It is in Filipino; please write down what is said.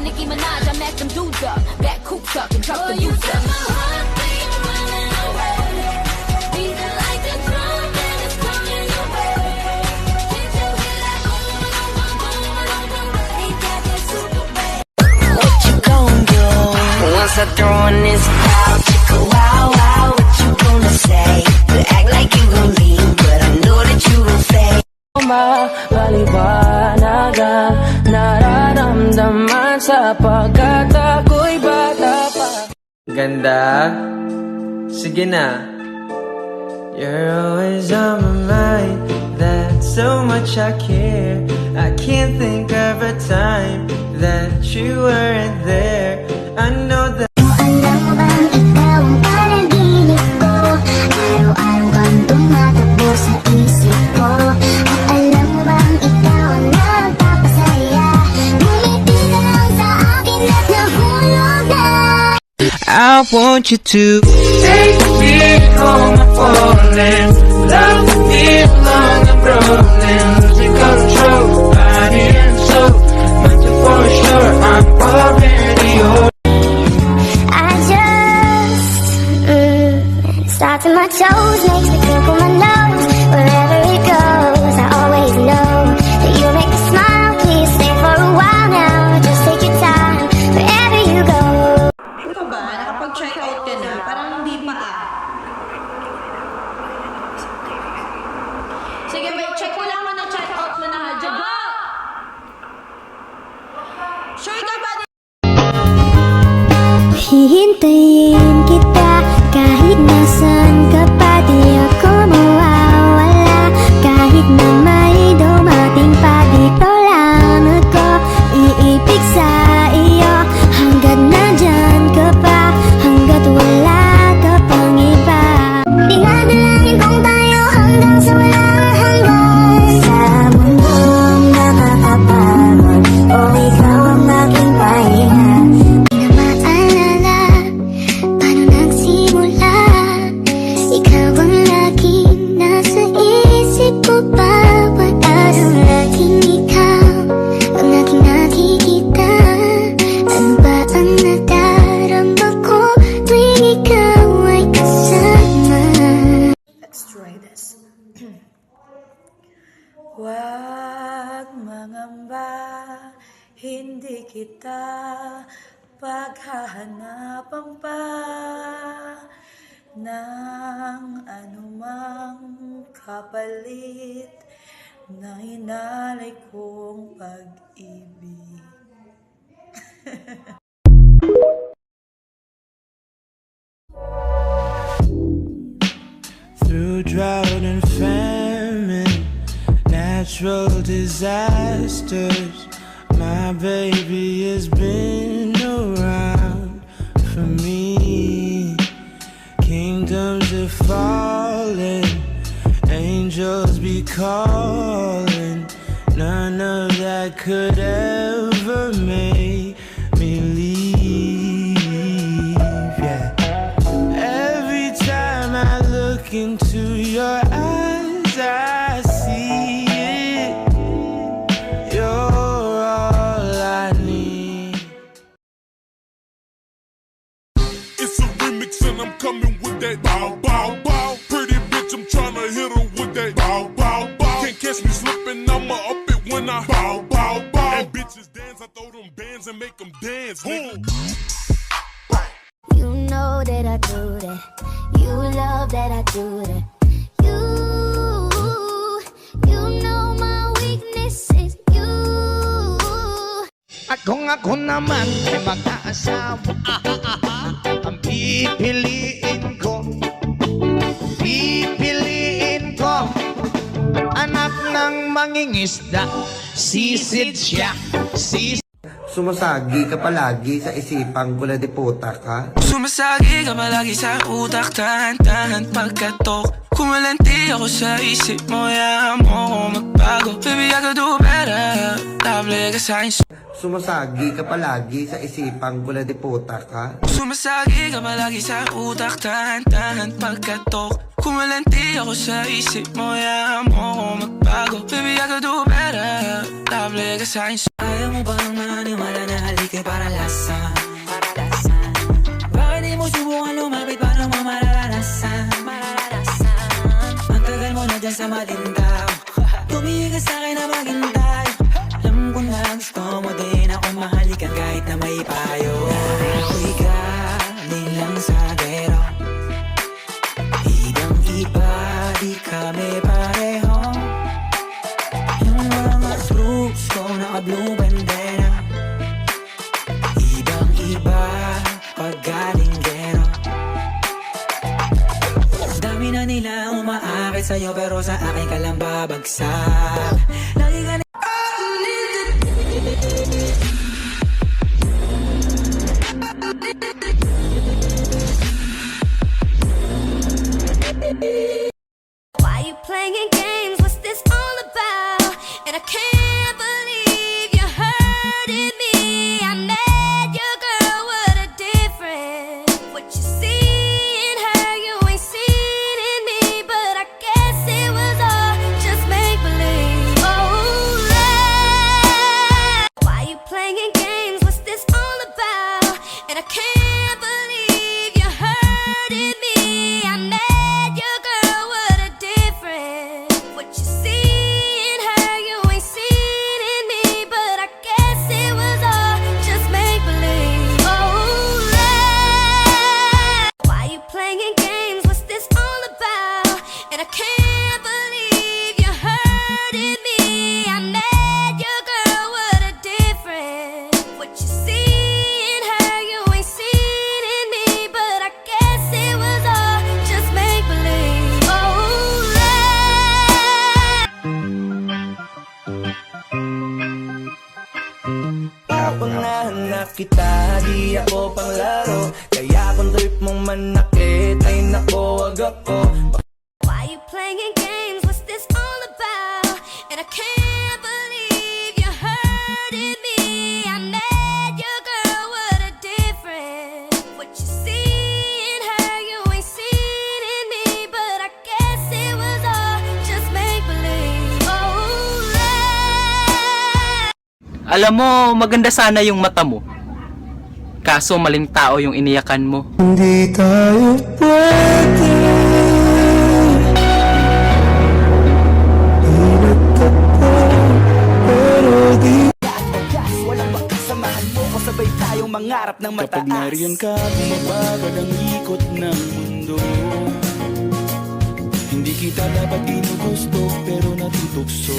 Nicki Minaj, I match them dudes up. Back coops up and truck the boots up. What you gon' do once I throw on this out? Chicka wow wow, what you gonna say? You act like you gon' leave, but I know that you gon' stay. Maliwanagan, nararamdaman sa pagkat ako'y bata pa. Ganda. Sige na. You're always on my mind. That's so much I care. I can't think of a time that you weren't there. I know that. Alam mo bang ikaw ang panaginip ko? Araw-araw kang tumatakbo sa isip ko. At alam mo bang ikaw ang nagpapasaya? Ngumiti ka lang sa akin at nahulog na. I want you to take me home, I'm falling. Love me along, I'm rolling. Losing control, body and soul. But for sure, I'm already yours. I just starting my toes, makes me crinkle my nose. Wherever it goes, I always know that you make me smile. Please stay for a while now. Just take your time wherever you go. Ito ba? Nakapag-check out ka na? Parang hindi pa Sige, wait. Check ko lang muna. Check out mo na ha. Jaba! Sure ka ba? Hihintayin kita kahit nasan ka pa, di ako mawawala. Kahit na may dumating pa, dito lang ako iibig sa iyo. Hanggat nandyan ka pa, hanggat wala ka pang iba. Dinadalangin kong tayo hanggang sa walang hanggan. Sa mundong nakakapagod, o ikaw ang aking pahinga. Di na maalala paano nagsimula. Ikaw ang laging nasa isip ko, bawat araw laging ikaw ang aking nakikita. Ano ba ang nadarama ko tuwing ikaw ay kasama? Let's try this. Huwag mangamba, hindi kita paghahanapan pa ng anumang kapalit na hinalay kong pag-ibig. Through drought and famine, natural disasters, my baby has been around for me. Kingdoms are falling, angels be calling. None of that could ever make me leave. Yeah. Every time I look into your eyes, I see it. You're all I need. It's a remix and I'm coming with that bow, bow, bow. Pretty bitch, I'm tryna hit her with that bow, bow, bow. Can't catch me slipping, I'ma up it when I bow, bow, bow. And bitches dance, I throw them bands and make them dance, nigga. You know that I do that. You love that I do that. You know my weakness is you. Kung ako naman ay mag-aasawa, ang pipiliin ko anak ng mangingisda. Sisid siya, Sumasagi ka palagi sa isipan ko na deputa ka. Sumasagi ka palagi sa utak, tahan-tahan pagkatok. Kumalanti ako sa isip mo, hayaan mo ako magbago. Baby, I could do better, table ka sa'kin. Sumasagi ka palagi sa isipan ko na deputa ka. Sumasagi ka palagi sa utak, tahan-tahan pagkatok. Kumalanti ako sa isip mo, hayaan mo ako magbago. Baby, I could do better, table ka sa'kin. Ayaw mo bang maniwala na halik ay para lasang? Bakit di mo subukan lumapit, paano mo mararanasan? Ang tagal mo na dyan sa malindaw, tumigil ka sa'kin na maghintay. Alam ko na gusto mo din ako mahalikan kahit na may payo. Ako'y galing lang sa gero, ibang iba, di kami pareho. Yung mga fruits ko naka-blue bandera, ibang iba pag galing gero. Dami na nila umaakit sa'yo pero sa akin ka lang babagsak. Lagi ka na Why you playing games? What's this all about? And I can't believe you hurting me. I met your girl, what a difference. What you see in her, you ain't seen in me. But I guess it was all just make believe. Oh, love. Why you playing games? What's this all about? And I can't believe you hurting me. I met your girl, what a difference. What you see in her, you ain't seen in me. But I guess it was all just make believe. Oh, love. Why you playing games? What's this all about? And I can't believe you hurting me. I met your girl, what a difference. What you see in her, you ain't seen in me. But I guess it was all just make believe. Oh, love. Napangahan na kita, di ako panglaro. Kaya kung trip mong manakit, ay nako, wag ako. Why you playing games? What's this all about? And I can't believe you hurting me. I met your girl, what a difference. What you see in her, you ain't seen in me. But I guess it was all just make believe. Oh, love. Alam mo, maganda sana yung mata mo. Kaso maling tao yung iniyakan mo. Hindi tayo pwede. Kapag nariyan ka, bumabagad ang ikot ng mundo. Hindi kita dapat ginugusto, pero natutokso.